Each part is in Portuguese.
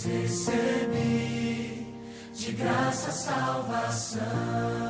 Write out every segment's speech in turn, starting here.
recebi de graça a salvação.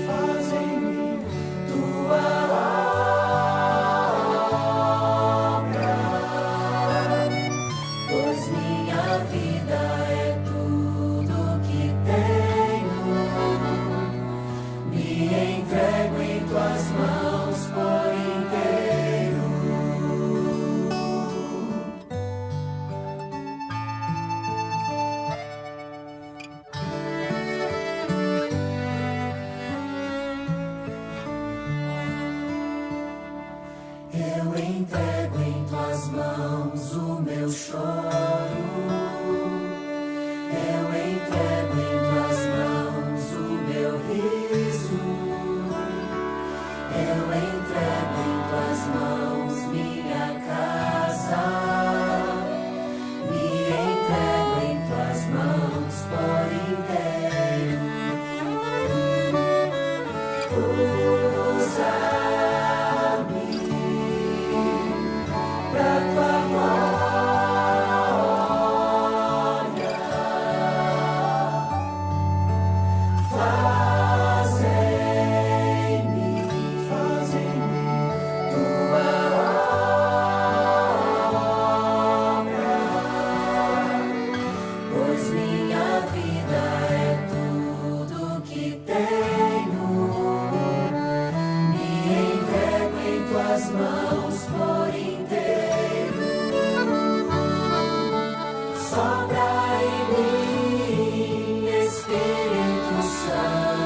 faz em mim tua obra, pois minha vida é tudo que tenho. Me entrego em tuas mãos por inteiro. Eu entrego em tuas mãos o meu choro. Eu entrego em tuas mãos o meu riso. Eu entrego em tuas mãos minha casa. Me entrego em tuas mãos por inteiro. Usa-me pra tua glória. Faz em mim tua obra, pois minha vida é tudo que tenho. Me entrego em tuas mãos por inteiro. Sopra em mim, Espírito Santo.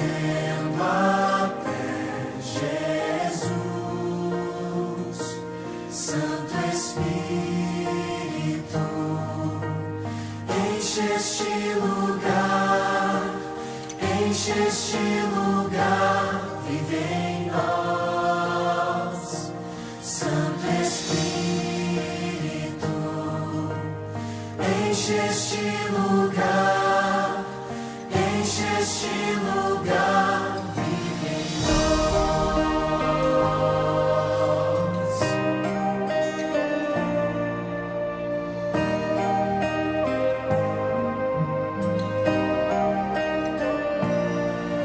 descendo até Jesus. Santo Espírito, enche este lugar, vive em nós. Santo Espírito, enche este lugar, vive em nós.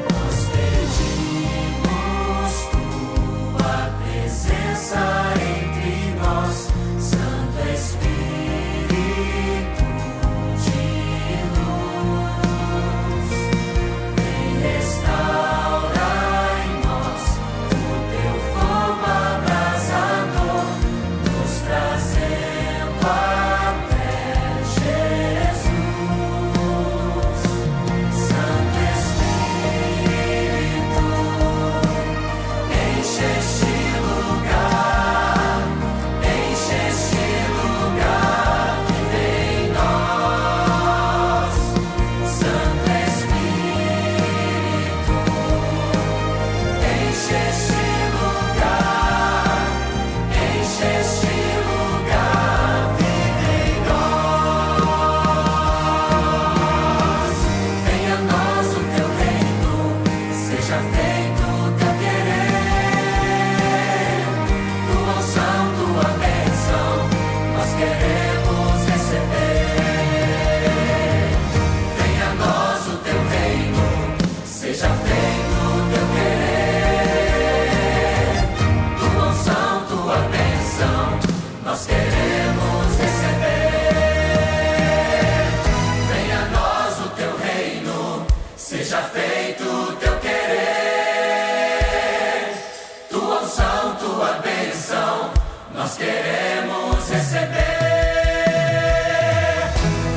Nós pedimos tua presença entre nós, Santo Espírito de luz. Vem restaurar em nós o teu fogo abrasador, nos trazendo até Jesus. Santo Espírito, enche este lugar, vive em nós. Santo Espírito, enche este lugar, vive em nós. Venha a nós o teu reino, seja feito o teu querer. Tua unção, tua bênção, nós queremos receber. Venha a nós o teu reino, seja feito o teu querer. Tua unção, tua bênção, nós queremos receber. Venha a nós o teu reino, seja feito o teu querer. Tua unção, tua bênção, nós queremos receber.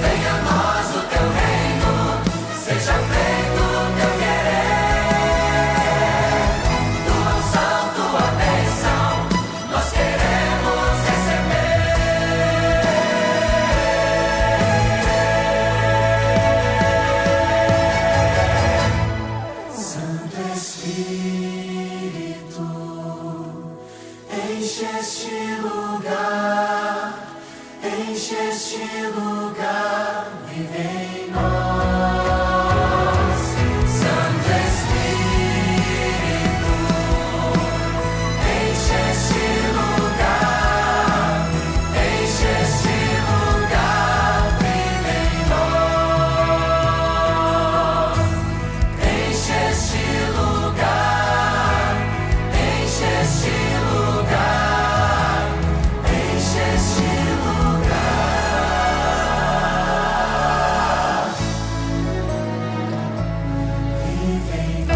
Venha a nós o teu reino, seja feito o teu querer. Tua unção, tua bênção, nós queremos receber. Santo Espírito, enche este lugar, vive em nós. Santo Espírito, enche este lugar, vive em nós. Enche este lugar, enche este lugar, vive em nós.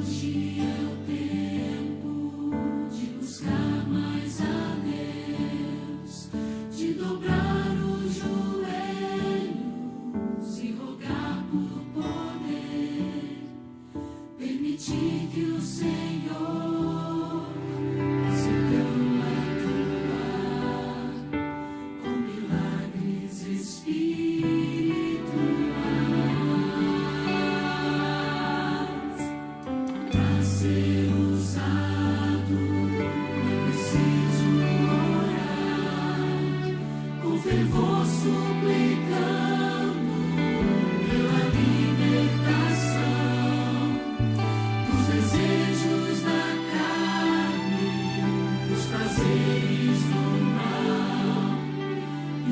Hoje é o tempo de buscar mais a Deus, de dobrar os joelhos e rogar por poder, permitir que o Senhor possa então atuar com milagres espirituais. Para ser usado, é preciso orar com fervor, suplicando pela libertação dos desejos da carne, dos prazeres do mal, e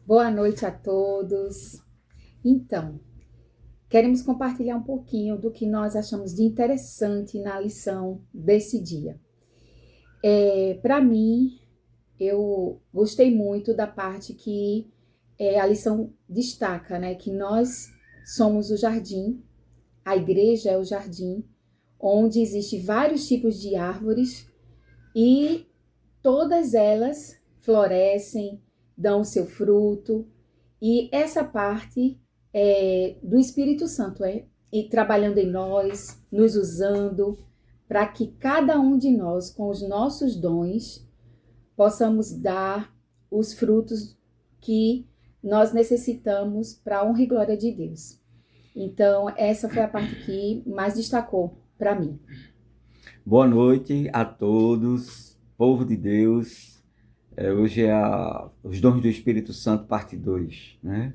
Boa noite a todos. Então, queremos compartilhar um pouquinho do que nós achamos de interessante na lição desse dia. Para mim, eu gostei muito da parte que a lição destaca, né? Que nós somos o jardim, a igreja é o jardim, onde existem vários tipos de árvores e todas elas florescem, dão o seu fruto, e essa parte do Espírito Santo e trabalhando em nós, nos usando, para que cada um de nós, com os nossos dons, possamos dar os frutos que nós necessitamos para a honra e glória de Deus. Então, essa foi a parte que mais destacou para mim. Boa noite a todos, povo de Deus. Hoje é os dons do Espírito Santo, parte 2, né?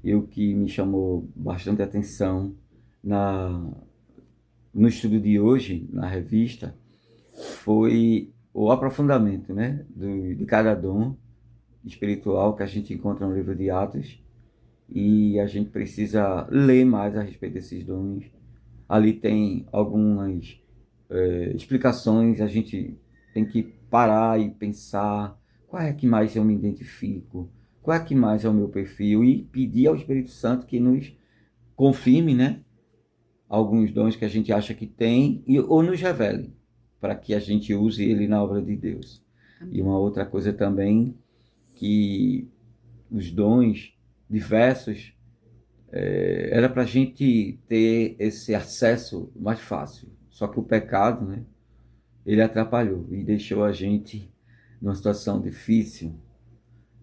E o que me chamou bastante atenção no estudo de hoje, na revista, foi o aprofundamento, né? De cada dom espiritual que a gente encontra no livro de Atos. E a gente precisa ler mais a respeito desses dons. Ali tem algumas explicações, a gente tem que parar e pensar qual é que mais eu me identifico, qual é que mais é o meu perfil e pedir ao Espírito Santo que nos confirme, né, alguns dons que a gente acha que tem ou nos revele, para que a gente use ele na obra de Deus. Amém. E uma outra coisa também, que os dons diversos, era para a gente ter esse acesso mais fácil. Só que o pecado, né, ele atrapalhou e deixou a gente numa situação difícil.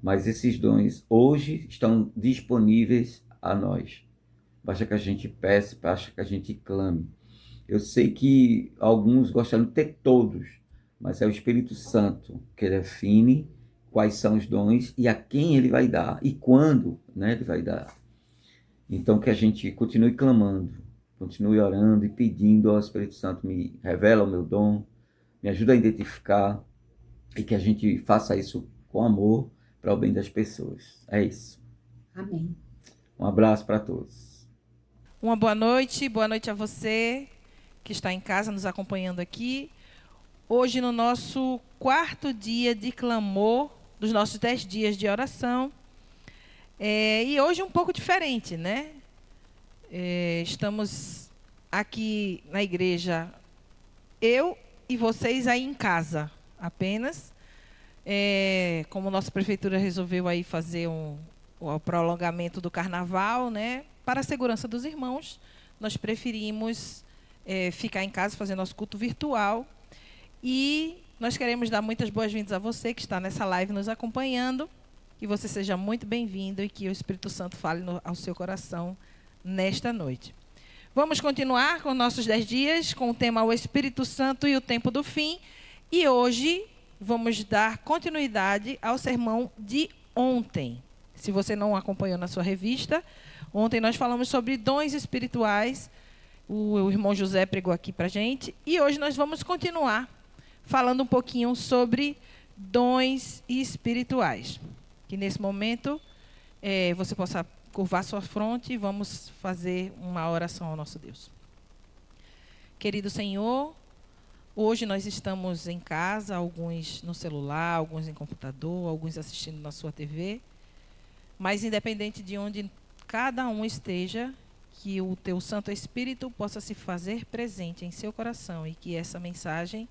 Mas esses dons hoje estão disponíveis a nós. Basta que a gente peça, basta que a gente clame. Eu sei que alguns gostam de ter todos, mas é o Espírito Santo que define quais são os dons e a quem ele vai dar e quando, né, ele vai dar. Então que a gente continue clamando, continue orando e pedindo ao Espírito Santo, me revela o meu dom, me ajuda a identificar e que a gente faça isso com amor para o bem das pessoas. É isso. Amém. Um abraço para todos. Uma boa noite a você que está em casa nos acompanhando aqui. Hoje no nosso 4º dia de clamor, dos nossos 10 dias de oração. E hoje um pouco diferente, né? Estamos aqui na igreja, eu e vocês aí em casa apenas. Como nossa prefeitura resolveu aí fazer o prolongamento do carnaval, né? Para a segurança dos irmãos, nós preferimos ficar em casa, fazer nosso culto virtual. E nós queremos dar muitas boas-vindas a você que está nessa live nos acompanhando. Que você seja muito bem-vindo e que o Espírito Santo fale ao seu coração nesta noite. Vamos continuar com nossos 10 dias, com o tema O Espírito Santo e o Tempo do Fim. E hoje vamos dar continuidade ao sermão de ontem. Se você não acompanhou na sua revista, ontem nós falamos sobre dons espirituais. O irmão José pregou aqui para a gente. E hoje nós vamos continuar falando um pouquinho sobre dons espirituais. Que nesse momento você possa curvar sua fronte e vamos fazer uma oração ao nosso Deus. Querido Senhor, hoje nós estamos em casa, alguns no celular, alguns em computador, alguns assistindo na sua TV. Mas independente de onde cada um esteja, que o teu Santo Espírito possa se fazer presente em seu coração e que essa mensagem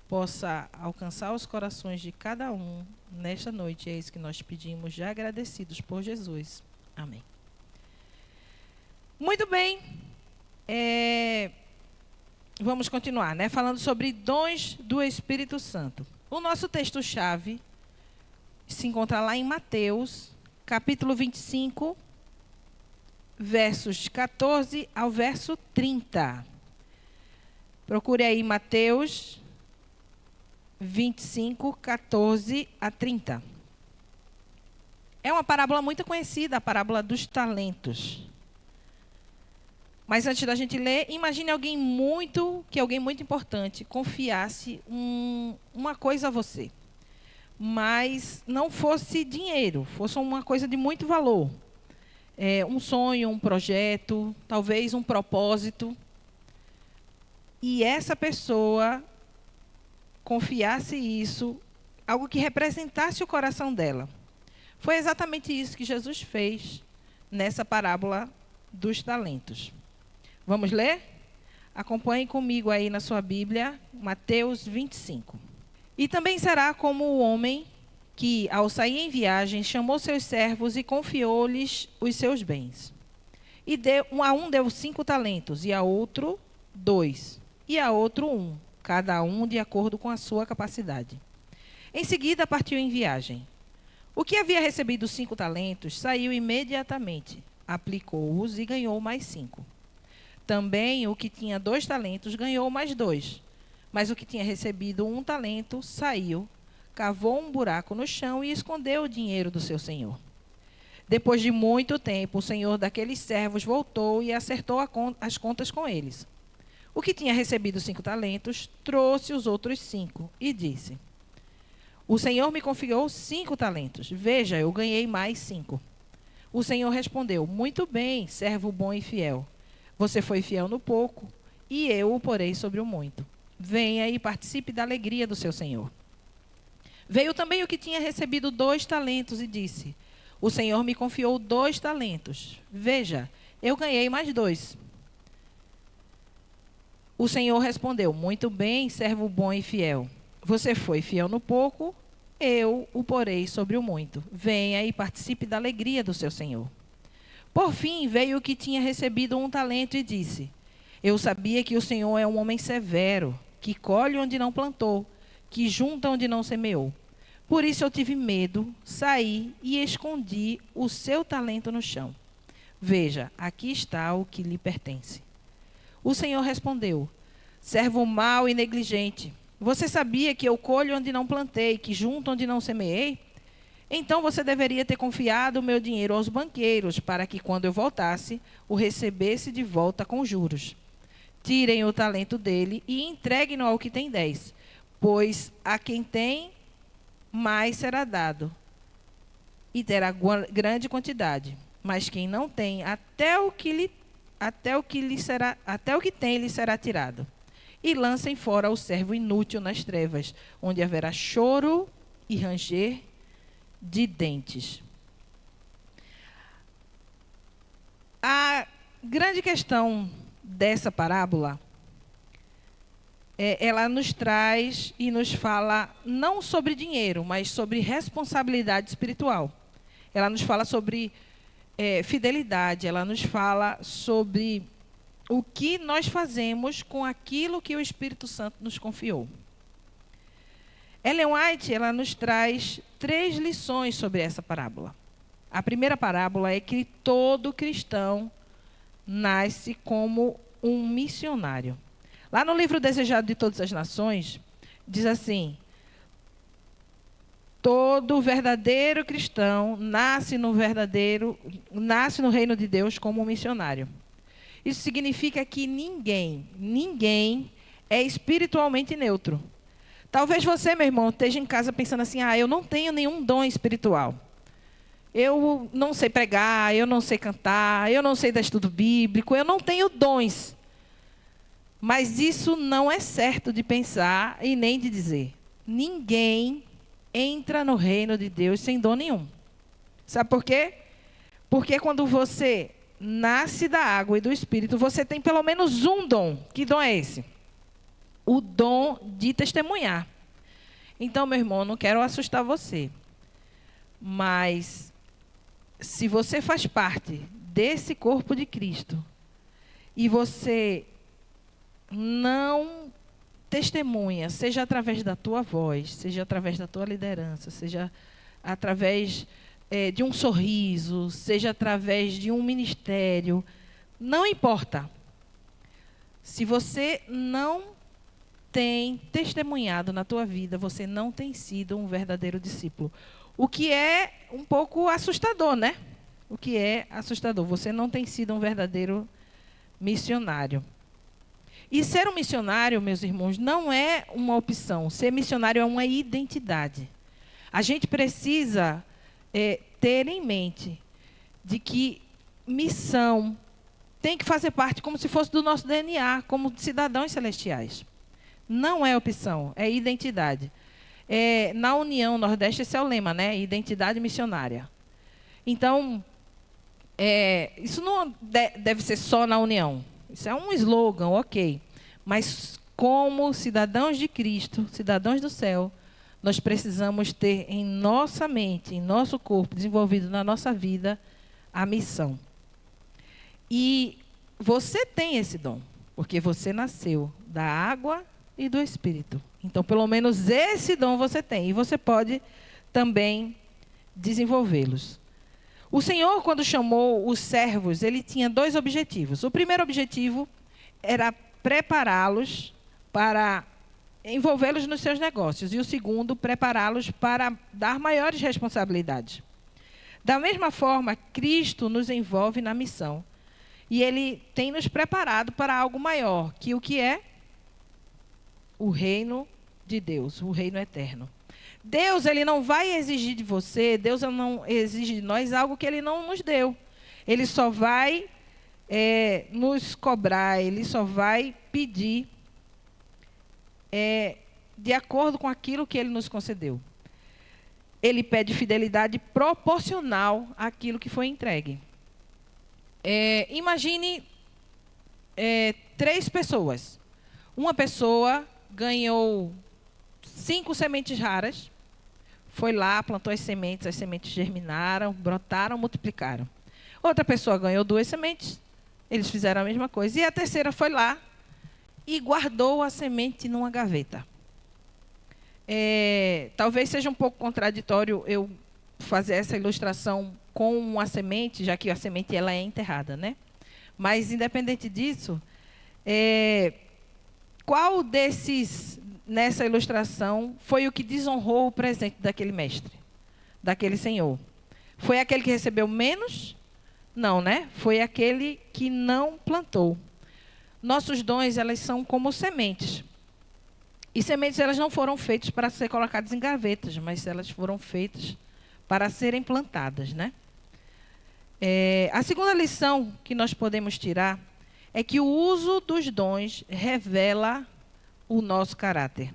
possa alcançar os corações de cada um nesta noite. É isso que nós pedimos, já agradecidos por Jesus. Amém. Muito bem. Vamos continuar, né? Falando sobre dons do Espírito Santo. O nosso texto-chave se encontra lá em Mateus, capítulo 25, versos 14 ao verso 30. Procure aí Mateus 25, 14 a 30. É uma parábola muito conhecida, a parábola dos talentos. Mas antes da gente ler, imagine alguém muito importante confiasse uma coisa a você. Mas não fosse dinheiro, fosse uma coisa de muito valor. Um sonho, um projeto, talvez um propósito. E essa pessoa confiasse isso, algo que representasse o coração dela. Foi exatamente isso que Jesus fez nessa parábola dos talentos. Vamos ler? Acompanhe comigo aí na sua Bíblia, Mateus 25. E também será como o homem que, ao sair em viagem, chamou seus servos e confiou-lhes os seus bens. E a um deu 5 talentos, e a outro 2, e a outro 1, cada um de acordo com a sua capacidade. Em seguida, partiu em viagem. O que havia recebido 5 talentos saiu imediatamente, aplicou-os e ganhou mais 5. Também o que tinha 2 talentos ganhou mais 2. Mas o que tinha recebido 1 talento saiu, cavou um buraco no chão e escondeu o dinheiro do seu senhor. Depois de muito tempo, o senhor daqueles servos voltou e acertou as contas com eles. O que tinha recebido 5 talentos, trouxe os outros 5 e disse: o senhor me confiou 5 talentos. Veja, eu ganhei mais 5. O senhor respondeu: muito bem, servo bom e fiel. Você foi fiel no pouco, e eu o porei sobre o muito. Venha e participe da alegria do seu senhor. Veio também o que tinha recebido 2 talentos e disse: o senhor me confiou 2 talentos. Veja, eu ganhei mais 2. O senhor respondeu: muito bem, servo bom e fiel. Você foi fiel no pouco, eu o porei sobre o muito. Venha e participe da alegria do seu senhor. Por fim, veio o que tinha recebido 1 talento e disse: eu sabia que o senhor é um homem severo, que colhe onde não plantou, que junta onde não semeou. Por isso eu tive medo, saí e escondi o seu talento no chão. Veja, aqui está o que lhe pertence. O senhor respondeu: servo mau e negligente, você sabia que eu colho onde não plantei, que junto onde não semeei? Então você deveria ter confiado o meu dinheiro aos banqueiros, para que quando eu voltasse, o recebesse de volta com juros. Tirem o talento dele e entreguem-no ao que tem 10, pois a quem tem, mais será dado, e terá grande quantidade. Mas quem não tem, até o que tem lhe será tirado. E lancem fora o servo inútil nas trevas, onde haverá choro e ranger de dentes. A grande questão dessa parábola, ela nos traz e nos fala não sobre dinheiro, mas sobre responsabilidade espiritual. Ela nos fala sobre fidelidade, ela nos fala sobre o que nós fazemos com aquilo que o Espírito Santo nos confiou. Ellen White, ela nos traz 3 lições sobre essa parábola. A primeira parábola é que todo cristão nasce como um missionário. Lá no livro Desejado de Todas as Nações, diz assim: todo verdadeiro cristão nasce no reino de Deus como um missionário. Isso significa que ninguém é espiritualmente neutro. Talvez você, meu irmão, esteja em casa pensando assim: eu não tenho nenhum dom espiritual. Eu não sei pregar, eu não sei cantar, eu não sei dar estudo bíblico, eu não tenho dons. Mas isso não é certo de pensar e nem de dizer. Ninguém entra no reino de Deus sem dom nenhum. Sabe por quê? Porque quando você nasce da água e do Espírito, você tem pelo menos um dom. Que dom é esse? O dom de testemunhar. Então, meu irmão, não quero assustar você, mas se você faz parte desse corpo de Cristo e você não testemunha, seja através da tua voz, seja através da tua liderança, seja através de um sorriso, seja através de um ministério, não importa. Se você não tem testemunhado na tua vida, você não tem sido um verdadeiro discípulo. O que é um pouco assustador, né? O que é assustador. Você não tem sido um verdadeiro missionário. E ser um missionário, meus irmãos, não é uma opção. Ser missionário é uma identidade. A gente precisa ter em mente de que missão tem que fazer parte como se fosse do nosso DNA, como cidadãos celestiais. Não é opção, é identidade. Na União Nordeste, esse é o lema, né? Identidade missionária. Então, isso não deve ser só na União. Isso é um slogan, ok. Mas como cidadãos de Cristo, cidadãos do céu, nós precisamos ter em nossa mente, em nosso corpo, desenvolvido na nossa vida, a missão. E você tem esse dom, porque você nasceu da água e do Espírito. Então, pelo menos esse dom você tem. E você pode também desenvolvê-los. O Senhor, quando chamou os servos, ele tinha 2 objetivos. O primeiro objetivo era prepará-los para envolvê-los nos seus negócios. E o segundo, prepará-los para dar maiores responsabilidades. Da mesma forma, Cristo nos envolve na missão. E Ele tem nos preparado para algo maior, que o que é? O reino de Deus, o reino eterno. Deus, Ele não vai exigir de você, Deus não exige de nós algo que Ele não nos deu. Ele só vai nos cobrar, Ele só vai pedir de acordo com aquilo que Ele nos concedeu. Ele pede fidelidade proporcional àquilo que foi entregue. Imagine 3 pessoas. Uma pessoa ganhou 5 sementes raras, foi lá, plantou as sementes germinaram, brotaram, multiplicaram. Outra pessoa ganhou 2 sementes, eles fizeram a mesma coisa. E a terceira foi lá e guardou a semente numa gaveta. Talvez seja um pouco contraditório eu fazer essa ilustração com uma semente, já que a semente ela é enterrada, né? Mas, independente disso, qual desses, nessa ilustração, foi o que desonrou o presente daquele mestre, daquele senhor? Foi aquele que recebeu menos? Não, né? Foi aquele que não plantou. Nossos dons, elas são como sementes. E sementes, elas não foram feitas para ser colocadas em gavetas, mas elas foram feitas para serem plantadas, né? A segunda lição que nós podemos tirar é que o uso dos dons revela o nosso caráter.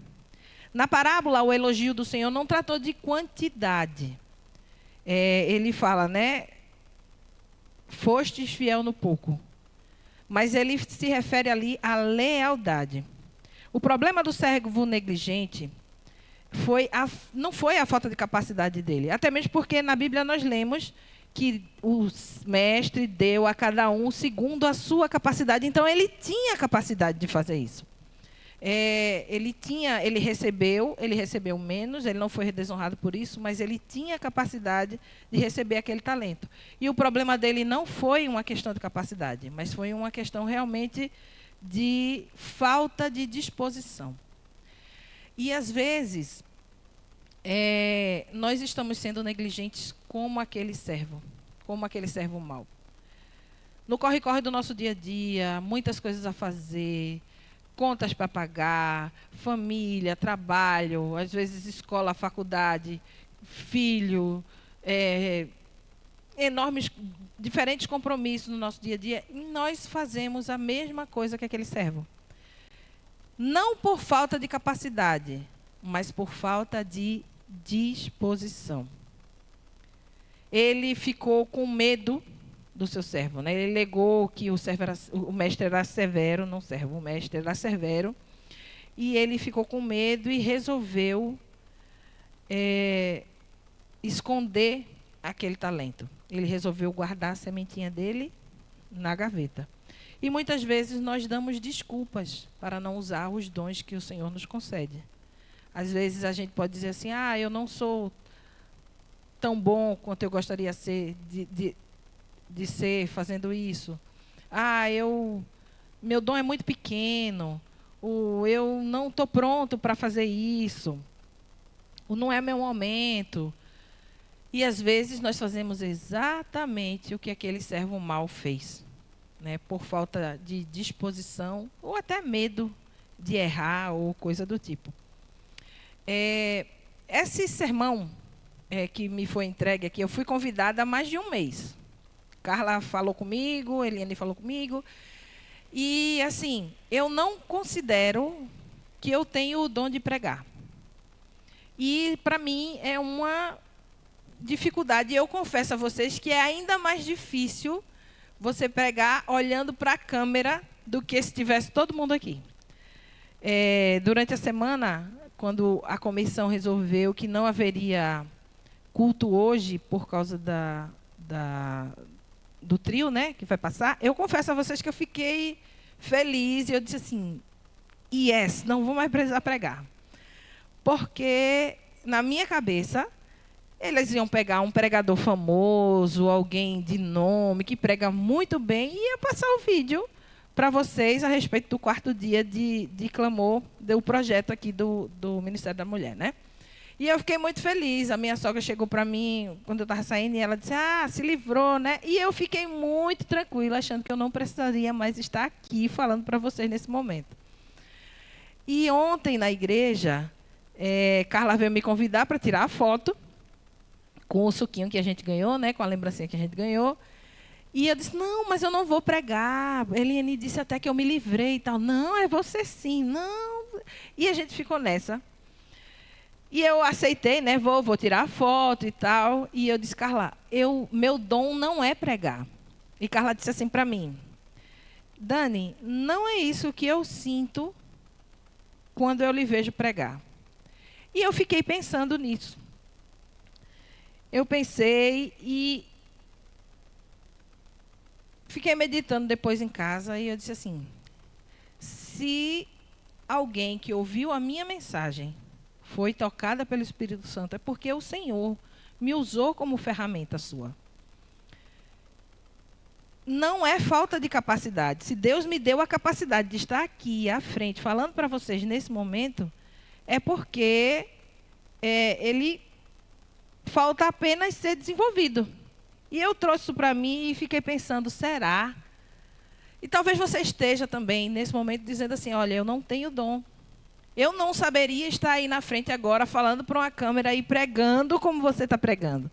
Na parábola, o elogio do Senhor não tratou de quantidade. Ele fala, né? Fostes fiel no pouco. Mas ele se refere ali à lealdade. O problema do servo negligente não foi a falta de capacidade dele. Até mesmo porque na Bíblia nós lemos que o mestre deu a cada um segundo a sua capacidade. Então, ele tinha capacidade de fazer isso. Ele recebeu menos, ele não foi desonrado por isso, mas ele tinha capacidade de receber aquele talento. E o problema dele não foi uma questão de capacidade, mas foi uma questão realmente de falta de disposição. E, às vezes, nós estamos sendo negligentes como aquele servo mau. No corre-corre do nosso dia a dia, muitas coisas a fazer, contas para pagar, família, trabalho, às vezes escola, faculdade, filho, diferentes compromissos no nosso dia a dia, e nós fazemos a mesma coisa que aquele servo. Não por falta de capacidade, mas por falta de disposição. Ele ficou com medo do seu servo, né? Ele alegou que o mestre era severo, não servo, o mestre era severo, e ele ficou com medo e resolveu esconder aquele talento. Ele resolveu guardar a sementinha dele na gaveta. E muitas vezes nós damos desculpas para não usar os dons que o Senhor nos concede. Às vezes a gente pode dizer assim, eu não sou tão bom quanto eu gostaria de ser fazendo isso. Meu dom é muito pequeno. Eu não estou pronto para fazer isso. Não é meu momento. E, às vezes, nós fazemos exatamente o que aquele servo mau fez, né? Por falta de disposição ou até medo de errar ou coisa do tipo. Esse sermão que me foi entregue aqui, eu fui convidada há mais de um mês. Carla falou comigo, Eliane falou comigo. E, assim, eu não considero que eu tenho o dom de pregar. E, para mim, é uma dificuldade. Eu confesso a vocês que é ainda mais difícil você pregar olhando para a câmera do que se tivesse todo mundo aqui. Durante a semana, quando a comissão resolveu que não haveria culto hoje por causa do trio, né, que vai passar, eu confesso a vocês que eu fiquei feliz e eu disse assim, não vou mais precisar pregar. Porque, na minha cabeça, eles iam pegar um pregador famoso, alguém de nome, que prega muito bem, e ia passar o vídeo para vocês a respeito do 4º dia de clamor do projeto aqui do Ministério da Mulher, né? E eu fiquei muito feliz. A minha sogra chegou para mim quando eu estava saindo e ela disse: ah, se livrou, né? E eu fiquei muito tranquila, achando que eu não precisaria mais estar aqui falando para vocês nesse momento. E ontem, na igreja, Carla veio me convidar para tirar a foto com o suquinho que a gente ganhou, né? Com a lembrancinha que a gente ganhou. E eu disse: não, mas eu não vou pregar. Eliane disse até que eu me livrei e tal. Não, é você sim. Não. E a gente ficou nessa. E eu aceitei, né? Vou tirar a foto e tal. E eu disse: Carla, meu dom não é pregar. E Carla disse assim para mim: Dani, não é isso que eu sinto quando eu lhe vejo pregar. E eu fiquei pensando nisso. Eu pensei e fiquei meditando depois em casa. E eu disse assim: se alguém que ouviu a minha mensagem foi tocada pelo Espírito Santo, é porque o Senhor me usou como ferramenta sua. Não é falta de capacidade. Se Deus me deu a capacidade de estar aqui à frente, falando para vocês nesse momento, é porque ele falta apenas ser desenvolvido. E eu trouxe isso para mim e fiquei pensando: será? E talvez você esteja também, nesse momento, dizendo assim: olha, eu não tenho dom. Eu não saberia estar aí na frente agora, falando para uma câmera e pregando como você está pregando.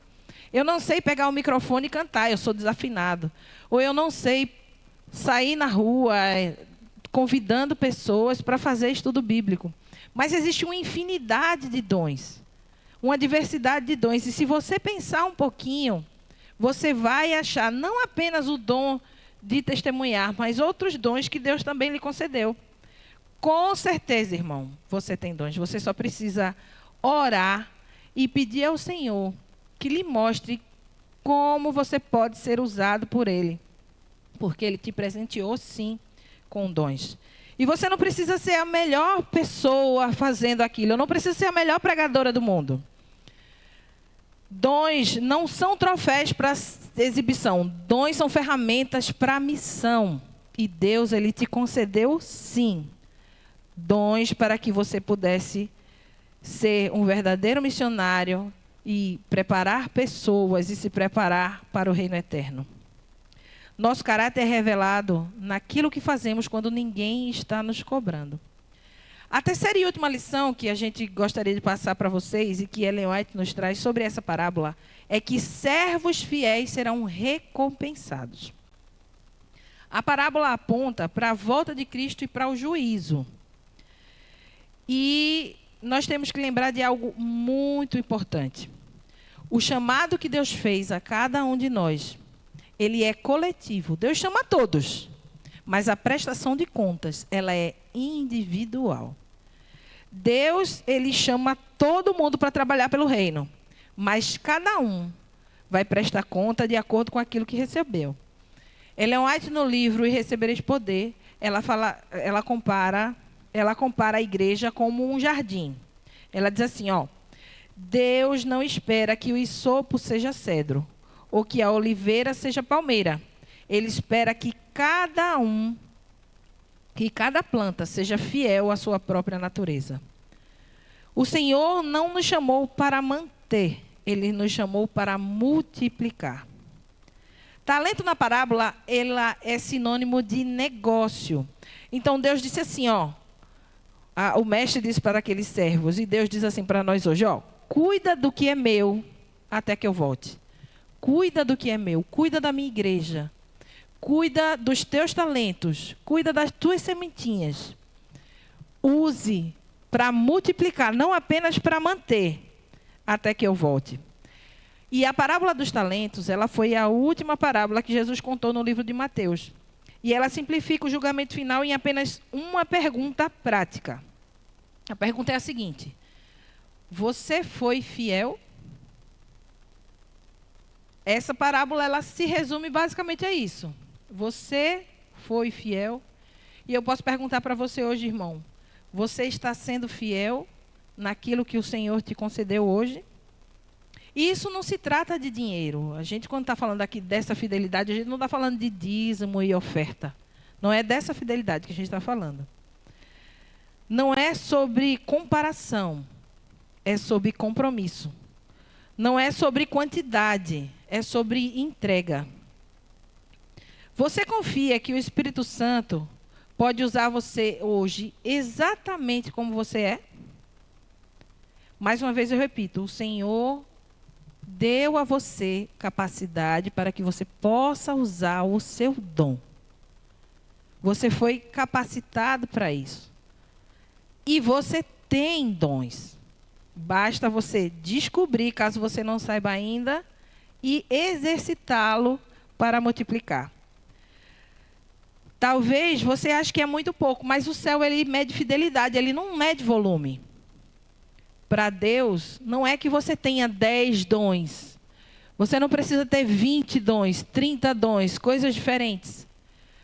Eu não sei pegar o microfone e cantar, eu sou desafinado. Ou eu não sei sair na rua convidando pessoas para fazer estudo bíblico. Mas existe uma infinidade de dons, uma diversidade de dons. E se você pensar um pouquinho, você vai achar não apenas o dom de testemunhar, mas outros dons que Deus também lhe concedeu. Com certeza, irmão, você tem dons. Você só precisa orar e pedir ao Senhor que lhe mostre como você pode ser usado por Ele. Porque Ele te presenteou, sim, com dons. E você não precisa ser a melhor pessoa fazendo aquilo. Eu não preciso ser a melhor pregadora do mundo. Dons não são troféus para exibição. Dons são ferramentas para missão. E Deus, Ele te concedeu, sim, dons para que você pudesse ser um verdadeiro missionário e preparar pessoas e se preparar para o reino eterno. Nosso caráter é revelado naquilo que fazemos quando ninguém está nos cobrando. A terceira e última lição que a gente gostaria de passar para vocês e que Ellen White nos traz sobre essa parábola é que servos fiéis serão recompensados. A parábola aponta para a volta de Cristo e para o juízo. E nós temos que lembrar de algo muito importante. O chamado que Deus fez a cada um de nós, ele é coletivo. Deus chama a todos, mas a prestação de contas, ela é individual. Deus, ele chama todo mundo para trabalhar pelo reino, mas cada um vai prestar conta de acordo com aquilo que recebeu. Ellen White, no livro E Recebereis Poder, ela compara a igreja como um jardim. Ela diz assim, Deus não espera que o hisopo seja cedro, ou que a oliveira seja palmeira. Ele espera que cada planta seja fiel à sua própria natureza. O Senhor não nos chamou para manter, Ele nos chamou para multiplicar. Talento na parábola, ela é sinônimo de negócio. Então Deus disse assim, o mestre disse para aqueles servos, e Deus diz assim para nós hoje, cuida do que é meu até que eu volte. Cuida do que é meu, cuida da minha igreja. Cuida dos teus talentos, cuida das tuas sementinhas. Use para multiplicar, não apenas para manter, até que eu volte. E a parábola dos talentos, ela foi a última parábola que Jesus contou no livro de Mateus. E ela simplifica o julgamento final em apenas uma pergunta prática. A pergunta é a seguinte: você foi fiel? Essa parábola, ela se resume basicamente a isso. Você foi fiel? E eu posso perguntar para você hoje, irmão, você está sendo fiel naquilo que o Senhor te concedeu hoje? E isso não se trata de dinheiro. A gente, quando está falando aqui dessa fidelidade, a gente não está falando de dízimo e oferta. Não é dessa fidelidade que a gente está falando. Não é sobre comparação, é sobre compromisso. Não é sobre quantidade, é sobre entrega. Você confia que o Espírito Santo pode usar você hoje exatamente como você é? Mais uma vez eu repito, o Senhor deu a você capacidade para que você possa usar o seu dom. Você foi capacitado para isso. E você tem dons. Basta você descobrir, caso você não saiba ainda, e exercitá-lo para multiplicar. Talvez você ache que é muito pouco, mas o céu ele mede fidelidade, ele não mede volume. Para Deus, não é que você tenha 10 dons. Você não precisa ter 20 dons, 30 dons, coisas diferentes.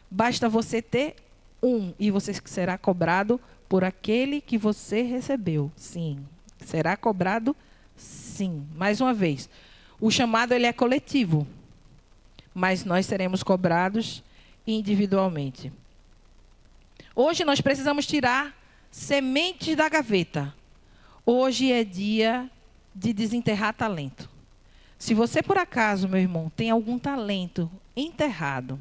Basta você ter um e você será cobrado por aquele que você recebeu. Sim, será cobrado sim. Mais uma vez, o chamado ele é coletivo, mas nós seremos cobrados individualmente. Hoje nós precisamos tirar sementes da gaveta. Hoje é dia de desenterrar talento. Se você, por acaso, meu irmão, tem algum talento enterrado,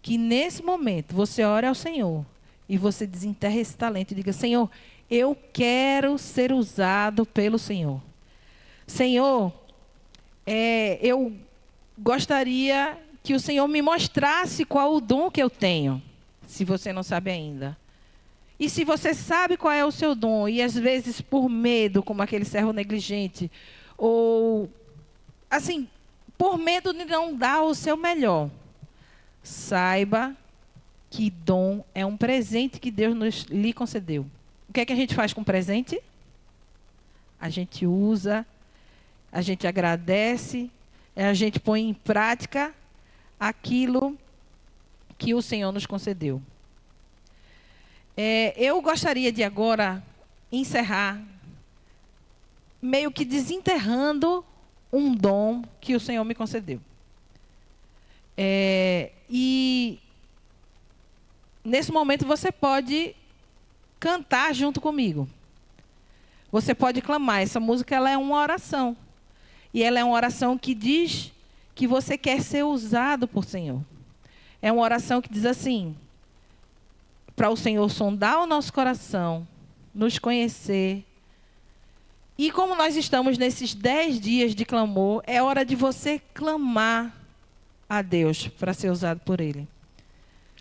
que nesse momento você ore ao Senhor e você desenterra esse talento e diga: Senhor, eu quero ser usado pelo Senhor. Senhor, eu gostaria que o Senhor me mostrasse qual o dom que eu tenho, se você não sabe ainda. E se você sabe qual é o seu dom, e às vezes por medo, como aquele servo negligente, ou assim, por medo de não dar o seu melhor, saiba que dom é um presente que Deus lhe concedeu. O que é que a gente faz com o presente? A gente usa, a gente agradece, a gente põe em prática aquilo que o Senhor nos concedeu. Eu gostaria de agora encerrar meio que desenterrando um dom que o Senhor me concedeu. E nesse momento você pode cantar junto comigo. Você pode clamar. Essa música ela é uma oração. E ela é uma oração que diz que você quer ser usado por Senhor. É uma oração que diz assim: para o Senhor sondar o nosso coração, nos conhecer. E como nós estamos nesses 10 dias de clamor, é hora de você clamar a Deus para ser usado por Ele.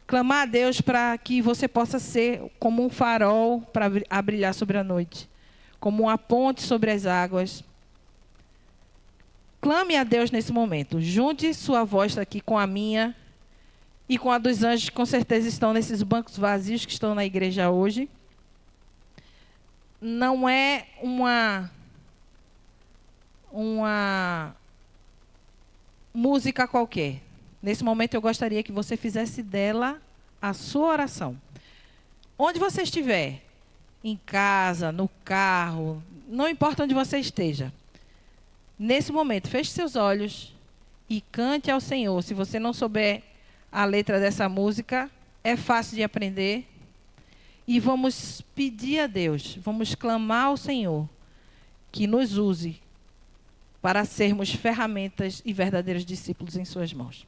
Clamar a Deus para que você possa ser como um farol para brilhar sobre a noite, como uma ponte sobre as águas. Clame a Deus nesse momento. Junte sua voz aqui com a minha e com a dos anjos, que com certeza estão nesses bancos vazios que estão na igreja hoje. Não é uma música qualquer. Nesse momento eu gostaria que você fizesse dela a sua oração. Onde você estiver, em casa, no carro, não importa onde você esteja. Nesse momento, feche seus olhos e cante ao Senhor. Se você não souber a letra dessa música, é fácil de aprender. E vamos pedir a Deus, vamos clamar ao Senhor que nos use para sermos ferramentas e verdadeiros discípulos em suas mãos.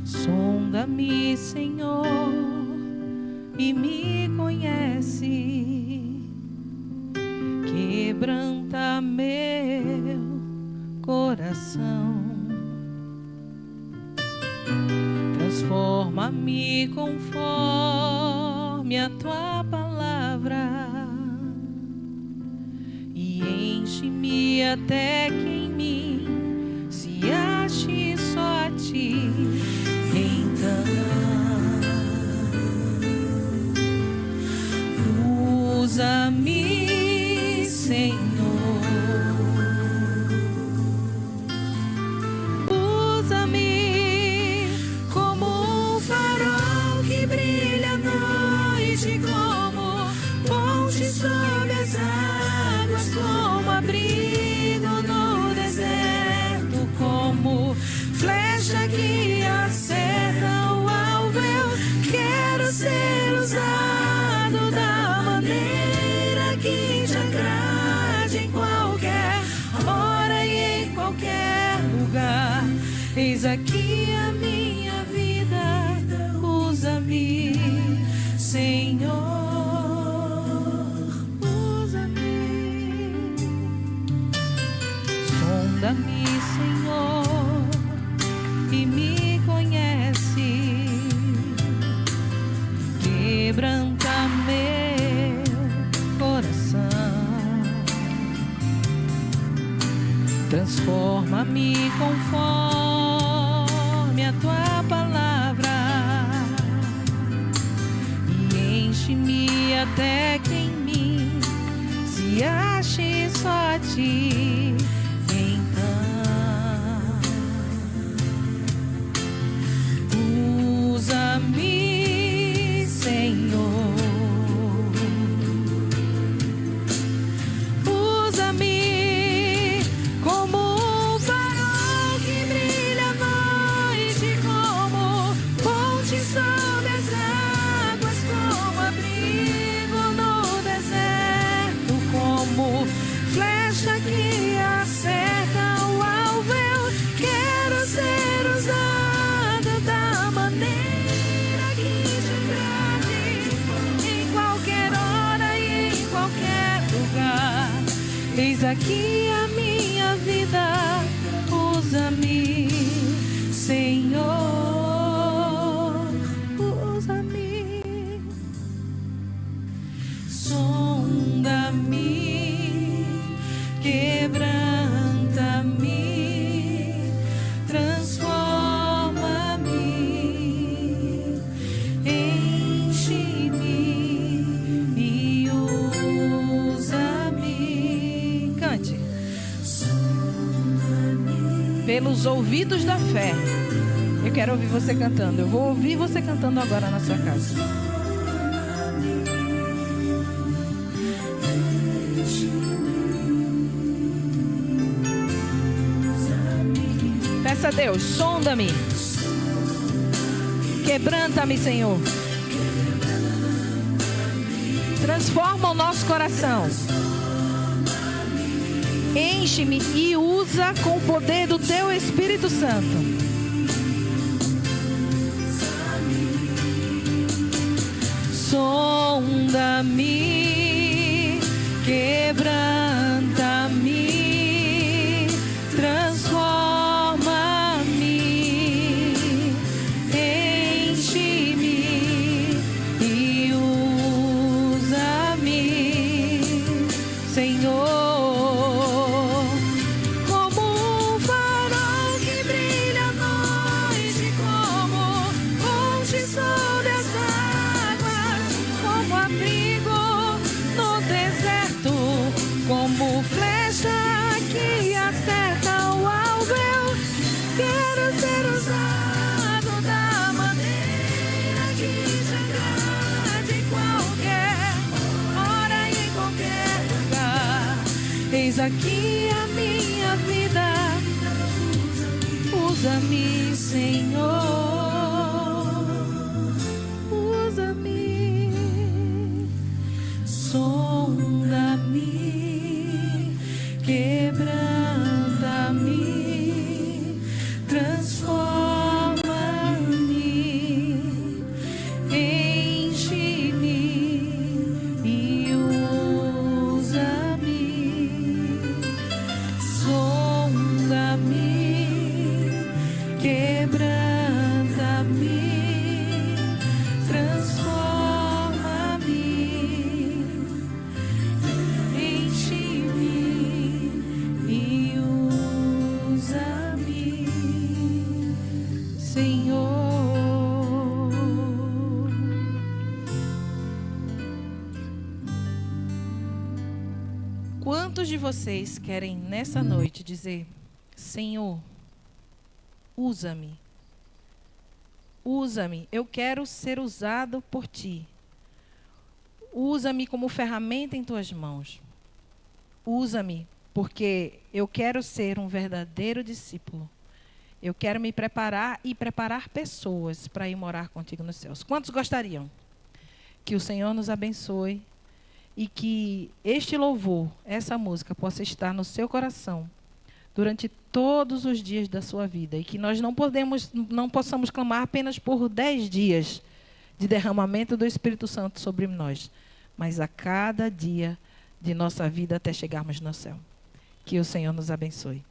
Sonda-me, Senhor, e me conhece. Quebranta meu coração. Transforma-me conforme a tua palavra e enche-me até que em mim se ache só a ti. Usa-me, Senhor, sob as águas, como abrigo no deserto, como flecha que acerta o alvo. Eu quero ser usado da maneira que te agrade, em qualquer hora e em qualquer lugar. Eis aqui a minha vida, usa-me, Senhor, usa-me. Sonda-me, Senhor, e me conhece. Quebranta meu coração, transforma-me conforme a tua palavra e enche-me até que em mim se ache só a ti. Então, usa-me, Senhor, usa-me como um farol que brilha à noite, como ponte sobre as águas, como abrigo no deserto, como flecha que acerta o alvo. Eu quero ser usada da maneira que te agrade, em qualquer hora e em qualquer lugar. Eis aqui a minha vida, usa-me, Senhor, usa-me. Sonda-me, quebranta-me, transforma-me, enche-me e usa-me. Cante. Pelos ouvidos da fé. Eu quero ouvir você cantando. Eu vou ouvir você cantando agora na sua casa. Peça a Deus, sonda-me, quebranta-me, Senhor. Transforma o nosso coração. Enche-me e usa com o poder do teu Espírito Santo. Sonda-me, quebranta-me, transforma-me, enche-me e usa-me, Senhor. Como flecha que acerta o alvo, eu quero ser usado da maneira que te agrade, em qualquer hora e em qualquer lugar. Eis aqui a minha vida, usa-me, Senhor, usa-me, sonda-me, quebranta-me, transforma-me, enche-me e usa-me. Sonda-me, quebranta-me, transforma-me, enche-me e usa-me, Senhor. Quantos de vocês querem nessa noite dizer: Senhor, usa-me, usa-me, eu quero ser usado por ti. usa-me como ferramenta em tuas mãos. Usa-me, porque eu quero ser um verdadeiro discípulo. Eu quero me preparar e preparar pessoas para ir morar contigo nos céus. Quantos gostariam? Que o Senhor nos abençoe e que este louvor, essa música, possa estar no seu coração durante todos os dias da sua vida. E que nós não possamos clamar apenas por 10 dias de derramamento do Espírito Santo sobre nós, mas a cada dia de nossa vida até chegarmos no céu. Que o Senhor nos abençoe.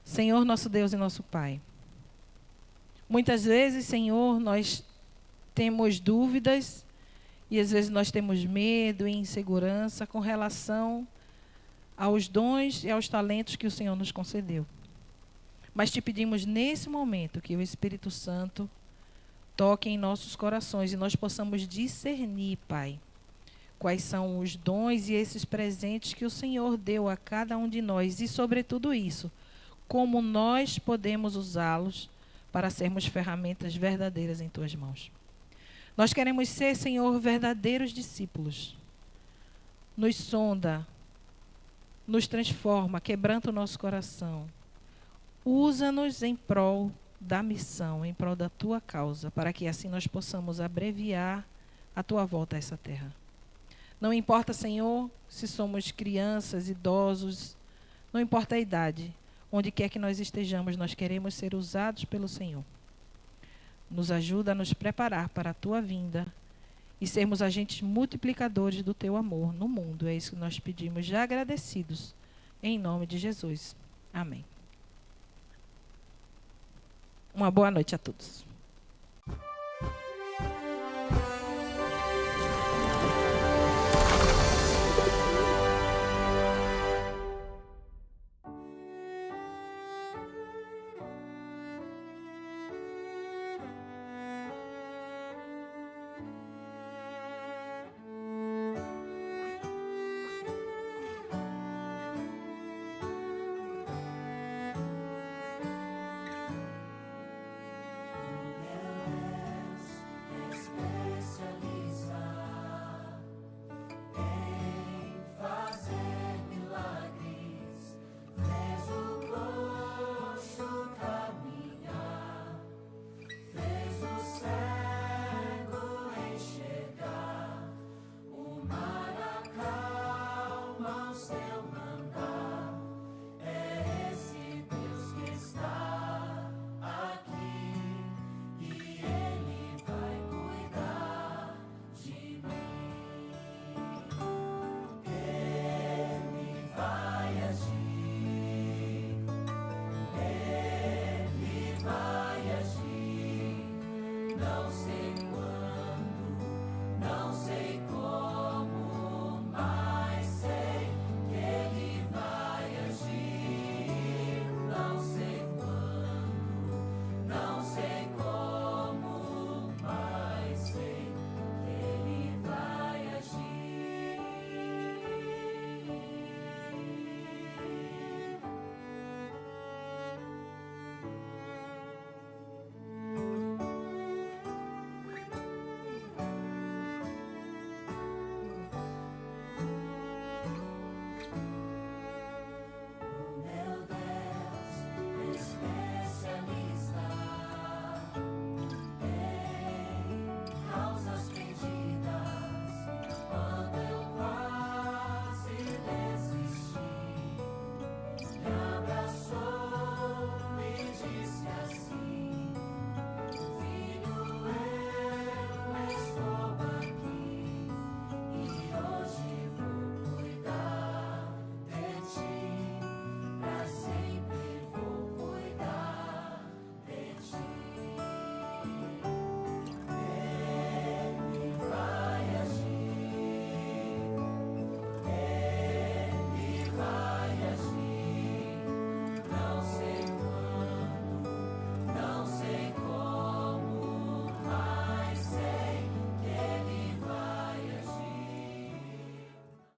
Senhor, nosso Deus e nosso Pai, muitas vezes, Senhor, nós temos dúvidas e às vezes nós temos medo e insegurança com relação aos dons e aos talentos que o Senhor nos concedeu. Mas te pedimos nesse momento que o Espírito Santo toque em nossos corações e nós possamos discernir, Pai, quais são os dons e esses presentes que o Senhor deu a cada um de nós e, sobretudo isso, como nós podemos usá-los para sermos ferramentas verdadeiras em tuas mãos. Nós queremos ser, Senhor, verdadeiros discípulos. Nos sonda, nos transforma, quebranta o nosso coração. Usa-nos em prol da missão, em prol da tua causa, para que assim nós possamos abreviar a tua volta a essa terra. Não importa, Senhor, se somos crianças, idosos, não importa a idade. Onde quer que nós estejamos, nós queremos ser usados pelo Senhor. Nos ajuda a nos preparar para a tua vinda e sermos agentes multiplicadores do teu amor no mundo. É isso que nós pedimos, já agradecidos, em nome de Jesus. Amém. Uma boa noite a todos.